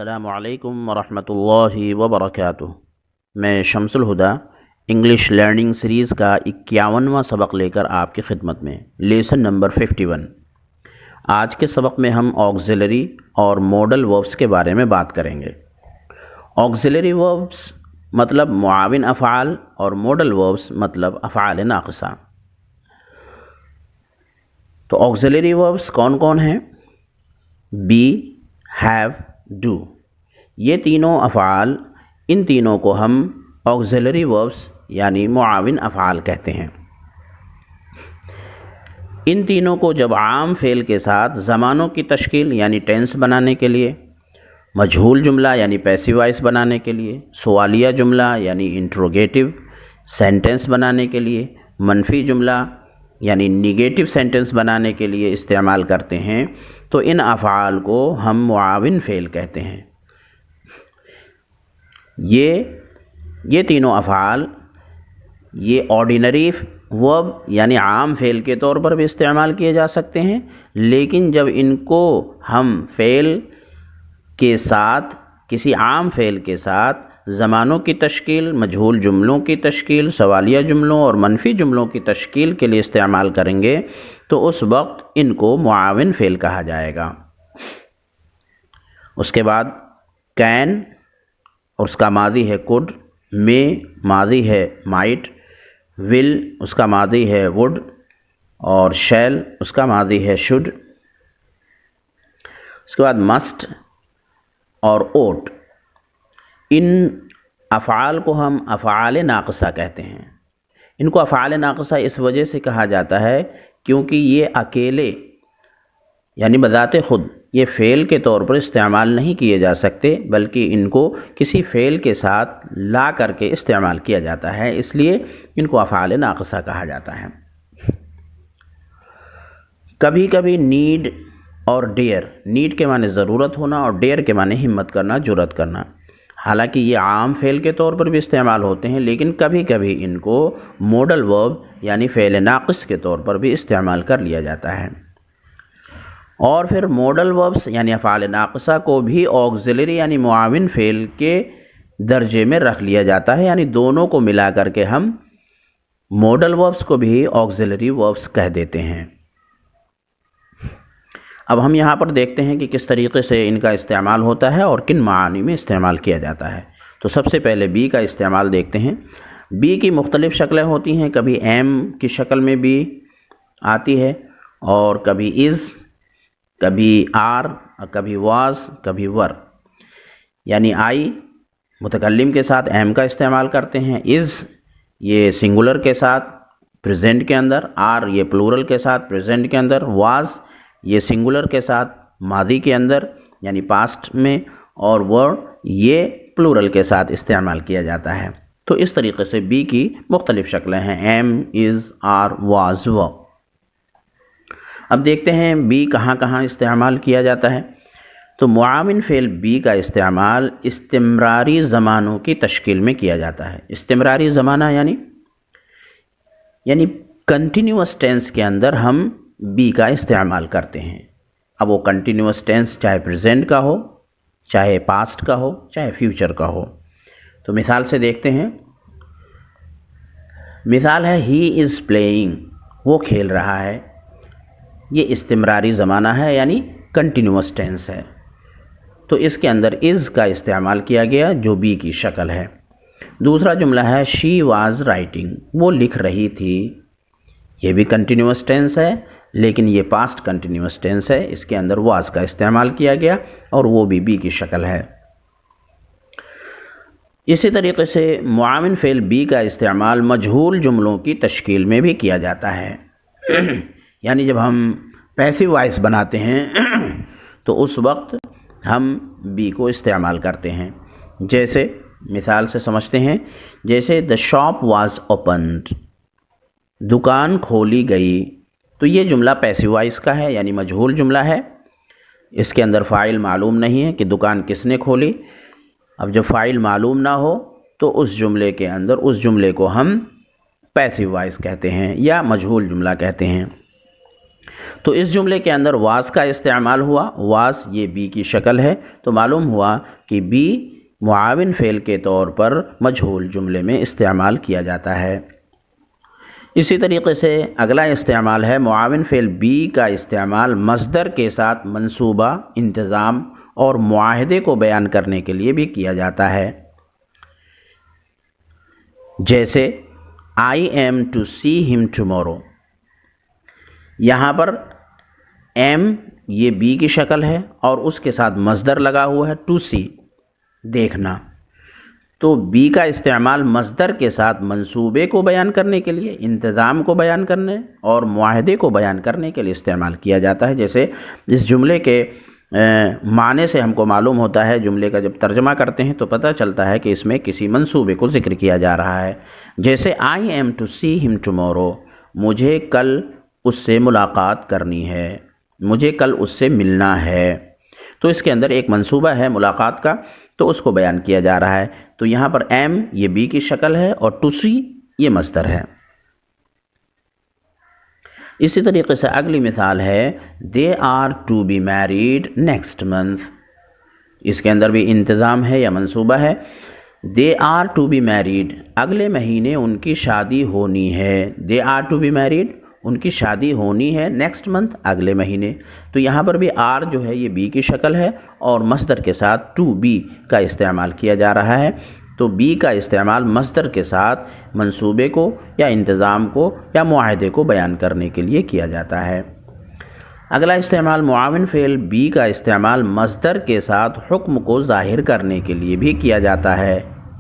السلام علیکم ورحمۃ اللہ وبرکاتہ۔ میں شمس الہدا انگلش لرننگ سیریز کا 51واں سبق لے کر آپ کی خدمت میں، لیسن نمبر 51۔ آج کے سبق میں ہم آگزیلری اور موڈل وربس کے بارے میں بات کریں گے۔ آگزیلری وربس مطلب معاون افعال اور موڈل وربس مطلب افعال ناقصہ۔ تو آگزیلری وربس کون کون ہیں؟ بی، ہیو، ڈو، یہ تینوں افعال، ان تینوں کو ہم آگزیلری وربس یعنی معاون افعال کہتے ہیں۔ ان تینوں کو جب عام فعل کے ساتھ زمانوں کی تشکیل یعنی ٹینس بنانے کے لیے، مجہول جملہ یعنی پیسیو وائس بنانے کے لیے، سوالیہ جملہ یعنی انٹروگیٹو سینٹنس بنانے کے لیے، منفی جملہ یعنی نیگیٹو سینٹنس بنانے کے لیے استعمال کرتے ہیں، تو ان افعال کو ہم معاون فعل کہتے ہیں۔ یہ تینوں افعال یہ آرڈینری ورب یعنی عام فعل کے طور پر بھی استعمال کیے جا سکتے ہیں، لیکن جب ان کو ہم فعل کے ساتھ کسی عام فعل کے ساتھ زمانوں کی تشکیل، مجہول جملوں کی تشکیل، سوالیہ جملوں اور منفی جملوں کی تشکیل کے لیے استعمال کریں گے تو اس وقت ان کو معاون فعل کہا جائے گا۔ اس کے بعد کین اور اس کا ماضی ہے کوڈ، مے ماضی ہے مائٹ، ول اس کا ماضی ہے وڈ اور شیل اس کا ماضی ہے شوڈ۔ اس کے بعد مسٹ اور اوٹ، ان افعال کو ہم افعال ناقصہ کہتے ہیں۔ ان کو افعال ناقصہ اس وجہ سے کہا جاتا ہے کیونکہ یہ اکیلے یعنی بذات خود یہ فعل کے طور پر استعمال نہیں کیے جا سکتے، بلکہ ان کو کسی فعل کے ساتھ لا کر کے استعمال کیا جاتا ہے، اس لیے ان کو افعال ناقصہ کہا جاتا ہے۔ کبھی کبھی نیڈ اور ڈیئر، نیڈ کے معنی ضرورت ہونا اور ڈیئر کے معنی ہمت کرنا، جرأت کرنا، حالانکہ یہ عام فعل کے طور پر بھی استعمال ہوتے ہیں، لیکن کبھی کبھی ان کو موڈل ورب یعنی فعل ناقص کے طور پر بھی استعمال کر لیا جاتا ہے۔ اور پھر موڈل وربس یعنی افعال ناقصہ کو بھی آگزیلری یعنی معاون فعل کے درجے میں رکھ لیا جاتا ہے، یعنی دونوں کو ملا کر کے ہم موڈل وربس کو بھی آگزیلری وربس کہہ دیتے ہیں۔ اب ہم یہاں پر دیکھتے ہیں کہ کس طریقے سے ان کا استعمال ہوتا ہے اور کن معانی میں استعمال کیا جاتا ہے۔ تو سب سے پہلے بی کا استعمال دیکھتے ہیں۔ بی کی مختلف شکلیں ہوتی ہیں، کبھی ایم کی شکل میں بھی آتی ہے اور کبھی از، کبھی آر، کبھی واز، کبھی ور، یعنی آئی متکلم کے ساتھ ایم کا استعمال کرتے ہیں، از یہ سنگولر کے ساتھ پریزنٹ کے اندر، آر یہ پلورل کے ساتھ پریزنٹ کے اندر، واز یہ سنگولر کے ساتھ ماضی کے اندر یعنی پاسٹ میں، اور ور یہ پلورل کے ساتھ استعمال کیا جاتا ہے۔ تو اس طریقے سے بی کی مختلف شکلیں ہیں، ایم، از، آر، واز، ور۔ اب دیکھتے ہیں بی کہاں کہاں استعمال کیا جاتا ہے۔ تو معاون فعل بی کا استعمال استمراری زمانوں کی تشکیل میں کیا جاتا ہے۔ استمراری زمانہ یعنی کنٹینیوس ٹینس کے اندر ہم بی کا استعمال کرتے ہیں۔ اب وہ کنٹینیوس ٹینس چاہے پریزنٹ کا ہو، چاہے پاسٹ کا ہو، چاہے فیوچر کا ہو۔ تو مثال سے دیکھتے ہیں، مثال ہے ہی از پلینگ، وہ کھیل رہا ہے، یہ استمراری زمانہ ہے یعنی کنٹینیوس ٹینس ہے، تو اس کے اندر از کا استعمال کیا گیا جو بی کی شکل ہے۔ دوسرا جملہ ہے شی واز رائٹنگ، وہ لکھ رہی تھی، یہ بھی کنٹینیوس ٹینس ہے لیکن یہ پاسٹ کنٹینیوس ٹینس ہے، اس کے اندر واز کا استعمال کیا گیا اور وہ بھی بی کی شکل ہے۔ اسی طریقے سے معاون فعل بی کا استعمال مجہول جملوں کی تشکیل میں بھی کیا جاتا ہے، یعنی جب ہم پیسیو وائس بناتے ہیں تو اس وقت ہم بی کو استعمال کرتے ہیں۔ جیسے مثال سے سمجھتے ہیں، جیسے the shop was opened، دکان کھولی گئی، تو یہ جملہ پیسیو وائس کا ہے یعنی مجہول جملہ ہے، اس کے اندر فاعل معلوم نہیں ہے کہ دکان کس نے کھولی۔ اب جب فاعل معلوم نہ ہو تو اس جملے کے اندر اس جملے کو ہم پیسیو وائس کہتے ہیں یا مجہول جملہ کہتے ہیں۔ تو اس جملے کے اندر واز کا استعمال ہوا، واز یہ بی کی شکل ہے، تو معلوم ہوا کہ بی معاون فعل کے طور پر مجہول جملے میں استعمال کیا جاتا ہے۔ اسی طریقے سے اگلا استعمال ہے معاون فعل بی کا استعمال مصدر کے ساتھ منصوبہ، انتظام اور معاہدے کو بیان کرنے کے لیے بھی کیا جاتا ہے، جیسے I am to see him tomorrow۔ یہاں پر am یہ بی کی شکل ہے اور اس کے ساتھ مصدر لگا ہوا ہے to see، دیکھنا، تو بی کا استعمال مصدر کے ساتھ منصوبے کو بیان کرنے کے لیے، انتظام کو بیان کرنے اور معاہدے کو بیان کرنے کے لیے استعمال کیا جاتا ہے۔ جیسے اس جملے کے معنی سے ہم کو معلوم ہوتا ہے، جملے کا جب ترجمہ کرتے ہیں تو پتہ چلتا ہے کہ اس میں کسی منصوبے کو ذکر کیا جا رہا ہے، جیسے I am to see him tomorrow، مجھے کل اس سے ملاقات کرنی ہے، مجھے کل اس سے ملنا ہے۔ تو اس کے اندر ایک منصوبہ ہے ملاقات کا، تو اس کو بیان کیا جا رہا ہے۔ تو یہاں پر am یہ بی کی شکل ہے اور to see یہ مصدر ہے۔ اسی طریقے سے اگلی مثال ہے they are to be married next month۔ اس کے اندر بھی انتظام ہے یا منصوبہ ہے۔ they are to be married، اگلے مہینے ان کی شادی ہونی ہے۔ they are to be married، ان کی شادی ہونی ہے next month، اگلے مہینے۔ تو یہاں پر بھی are جو ہے یہ بی کی شکل ہے اور مصدر کے ساتھ to be کا استعمال کیا جا رہا ہے۔ تو بی کا استعمال مصدر کے ساتھ منصوبے کو یا انتظام کو یا معاہدے کو بیان کرنے کے لیے کیا جاتا ہے۔ اگلا استعمال معاون فعل بی کا استعمال مصدر کے ساتھ حکم کو ظاہر کرنے کے لیے بھی کیا جاتا ہے،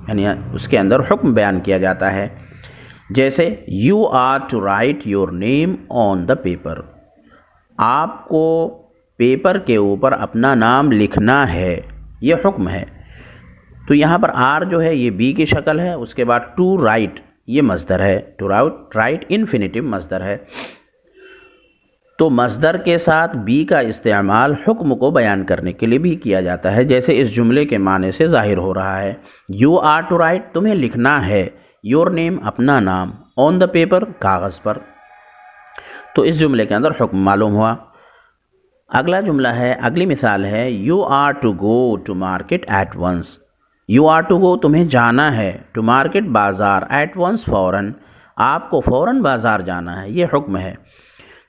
یعنی اس کے اندر حکم بیان کیا جاتا ہے، جیسے you are to write your name on the paper، آپ کو پیپر کے اوپر اپنا نام لکھنا ہے، یہ حکم ہے۔ تو یہاں پر آر جو ہے یہ بی کی شکل ہے، اس کے بعد ٹو رائٹ یہ مصدر ہے، ٹو رائٹ انفینیٹو مصدر ہے۔ تو مصدر کے ساتھ بی کا استعمال حکم کو بیان کرنے کے لیے بھی کیا جاتا ہے، جیسے اس جملے کے معنی سے ظاہر ہو رہا ہے، یو آر ٹو رائٹ، تمہیں لکھنا ہے، یور نیم اپنا نام، آن دا پیپر کاغذ پر۔ تو اس جملے کے اندر حکم معلوم ہوا۔ اگلا جملہ ہے، اگلی مثال ہے you are to go to market at once. You are to go تمہیں جانا ہے، ٹو مارکیٹ بازار، ایٹ ونس فوراً، آپ کو فوراً بازار جانا ہے، یہ حکم ہے۔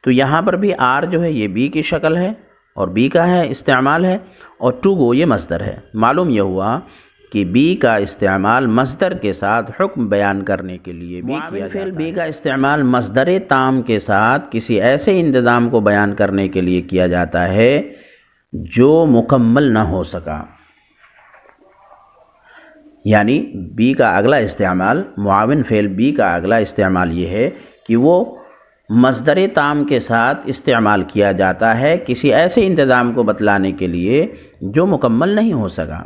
تو یہاں پر بھی آر جو ہے یہ بی کی شکل ہے اور بی کا ہے استعمال ہے، اور ٹو گو یہ مصدر ہے۔ معلوم یہ ہوا کہ بی کا استعمال مصدر کے ساتھ حکم بیان کرنے کے لیے بھی کیا جاتا ہے۔ بی کا استعمال مصدر تام کے ساتھ کسی ایسے انتظام کو بیان کرنے کے لیے کیا جاتا ہے جو مکمل نہ ہو سکا، یعنی بی کا اگلا استعمال، معاون فعل بی کا اگلا استعمال یہ ہے کہ وہ مصدر تام کے ساتھ استعمال کیا جاتا ہے کسی ایسے انتظام کو بتلانے کے لیے جو مکمل نہیں ہو سکا۔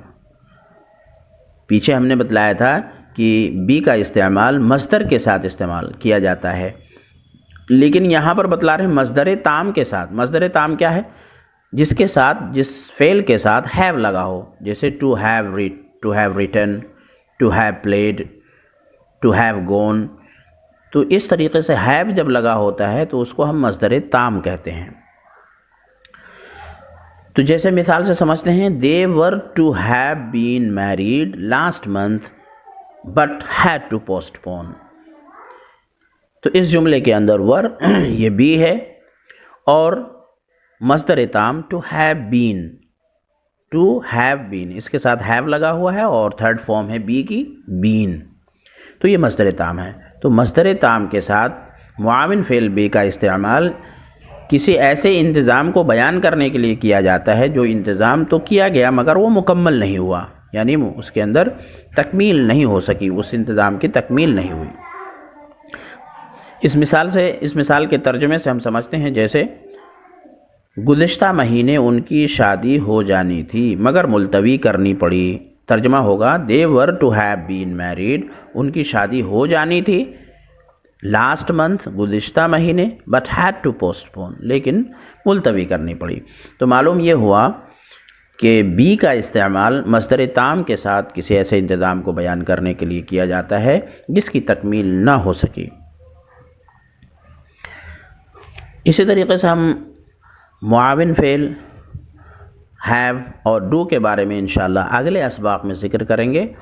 پیچھے ہم نے بتلایا تھا کہ بی کا استعمال مصدر کے ساتھ استعمال کیا جاتا ہے، لیکن یہاں پر بتلا رہے ہیں مصدر تام کے ساتھ۔ مصدر تام کیا ہے؟ جس کے ساتھ، جس فعل کے ساتھ ہیو لگا ہو، جیسے to have written, to have played, to have gone. تو اس طریقے سے ہیو جب لگا ہوتا ہے تو اس کو ہم مصدر تام کہتے ہیں۔ تو جیسے مثال سے سمجھتے ہیں، they were to have been married last month but had to postpone۔ تو اس جملے کے اندر were یہ بی ہے اور مصدر تام to have been، اس کے ساتھ have لگا ہوا ہے اور تھرڈ فارم ہے بی کی been، تو یہ مصدر تام ہے۔ تو مصدر تام کے ساتھ معاون فعل بی کا استعمال کسی ایسے انتظام کو بیان کرنے کے لیے کیا جاتا ہے جو انتظام تو کیا گیا مگر وہ مکمل نہیں ہوا، یعنی اس کے اندر تکمیل نہیں ہو سکی، اس انتظام کی تکمیل نہیں ہوئی۔ اس مثال کے ترجمے سے ہم سمجھتے ہیں، جیسے گزشتہ مہینے ان کی شادی ہو جانی تھی مگر ملتوی کرنی پڑی۔ ترجمہ ہوگا they were to have been married، ان کی شادی ہو جانی تھی، last month گزشتہ مہینے، but had to postpone لیکن ملتوی کرنی پڑی۔ تو معلوم یہ ہوا کہ بی کا استعمال مصدر تام کے ساتھ کسی ایسے انتظام کو بیان کرنے کے لیے کیا جاتا ہے جس کی تکمیل نہ ہو سکی۔ اسی طریقے سے ہم معاون فعل ہیو اور ڈو کے بارے میں انشاءاللہ اگلے اسباق میں ذکر کریں گے۔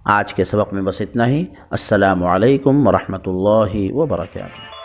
آج کے سبق میں بس اتنا ہی۔ السلام علیکم ورحمۃ اللہ وبرکاتہ۔